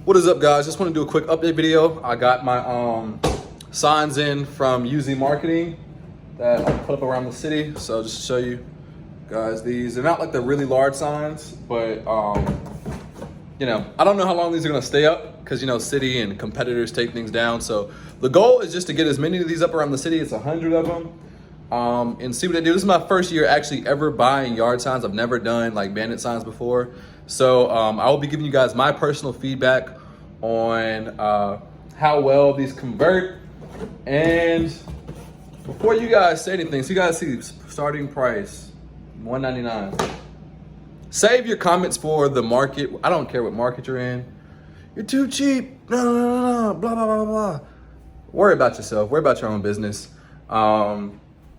What is up, guys? Just want to do a quick update video. I got my signs in from UZ Marketing that I put up around the city. So just to show you guys, they're not like the really large signs, but you know, I don't know how long these are gonna stay up because, you know, city and competitors take things down. So the goal is just to get as many of these up around the city. It's 100 of them. And see what they do. This is my first year actually ever buying yard signs. I've never done like bandit signs before. So I will be giving you guys my personal feedback on how well these convert. And before you guys say anything, so you guys see starting price, $199. Save your comments for the market. I don't care what market you're in. You're too cheap. No, no, no, no, blah, blah, blah, blah. Worry about yourself. Worry about your own business.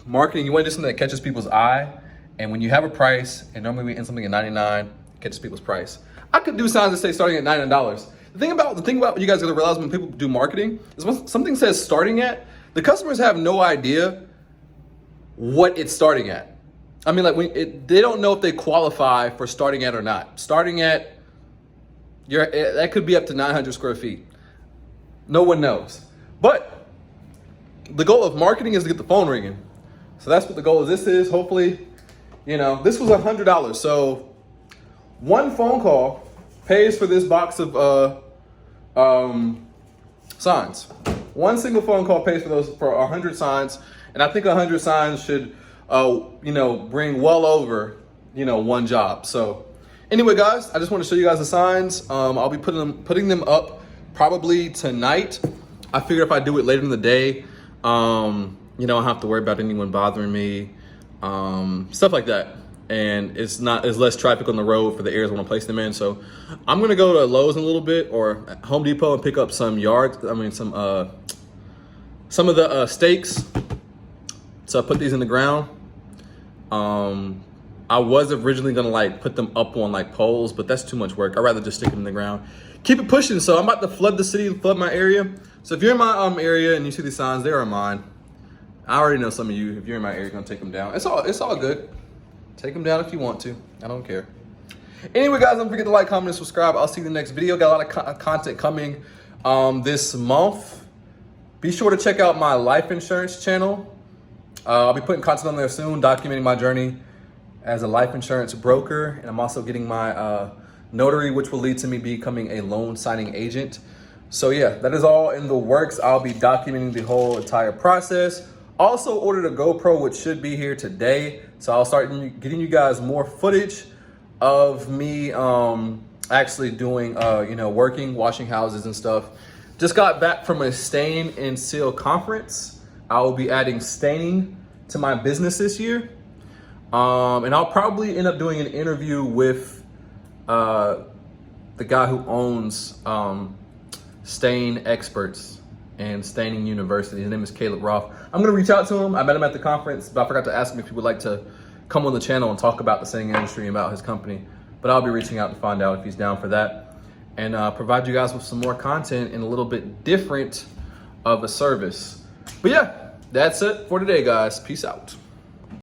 Marketing, you want to do something that catches people's eye. And when you have a price, and normally we end something at 99, catches people's price. I could do signs that say starting at $99. The thing about what you guys gotta realize when people do marketing is when something says starting at, the customers have no idea what it's starting at. I mean, like they don't know if they qualify for starting at or not. Starting at, that could be up to 900 square feet. No one knows. But the goal of marketing is to get the phone ringing. So that's what the goal of this is. Hopefully, you know, this was $100. So one phone call pays for this box of signs. One single phone call pays for 100 signs. And I think 100 signs should, you know, bring well over, you know, one job. So anyway, guys, I just want to show you guys the signs. I'll be putting them up probably tonight. I figure if I do it later in the day, you know, I don't have to worry about anyone bothering me, stuff like that. And it's less traffic on the road for the areas I want to place them in. So I'm gonna go to Lowe's in a little bit or Home Depot and pick up some some of the stakes. So I put these in the ground. I was originally gonna like put them up on like poles, but that's too much work. I'd rather just stick them in the ground. Keep it pushing. So I'm about to flood the city, flood my area. So if you're in my area and you see these signs, they are mine. I already know some of you, if you're in my area, you're gonna take them down. It's all good. Take them down if you want to. I don't care. Anyway, guys, don't forget to like, comment, and subscribe. I'll see you in the next video. Got a lot of content coming this month. Be sure to check out my life insurance channel. I'll be putting content on there soon, documenting my journey as a life insurance broker. And I'm also getting my notary, which will lead to me becoming a loan signing agent. So yeah, that is all in the works. I'll be documenting the whole entire process. Also ordered a GoPro, which should be here today. So I'll start getting you guys more footage of me actually doing, you know, working, washing houses and stuff. Just got back from a stain and seal conference. I will be adding staining to my business this year. And I'll probably end up doing an interview with the guy who owns Stain Experts and Staining University. His name is Caleb Roth. I'm gonna reach out to him. I met him at the conference, but I forgot to ask him if he would like to come on the channel and talk about the staining industry and about his company. But I'll be reaching out to find out if he's down for that and provide you guys with some more content and a little bit different of a service. But yeah, that's it for today, guys. Peace out.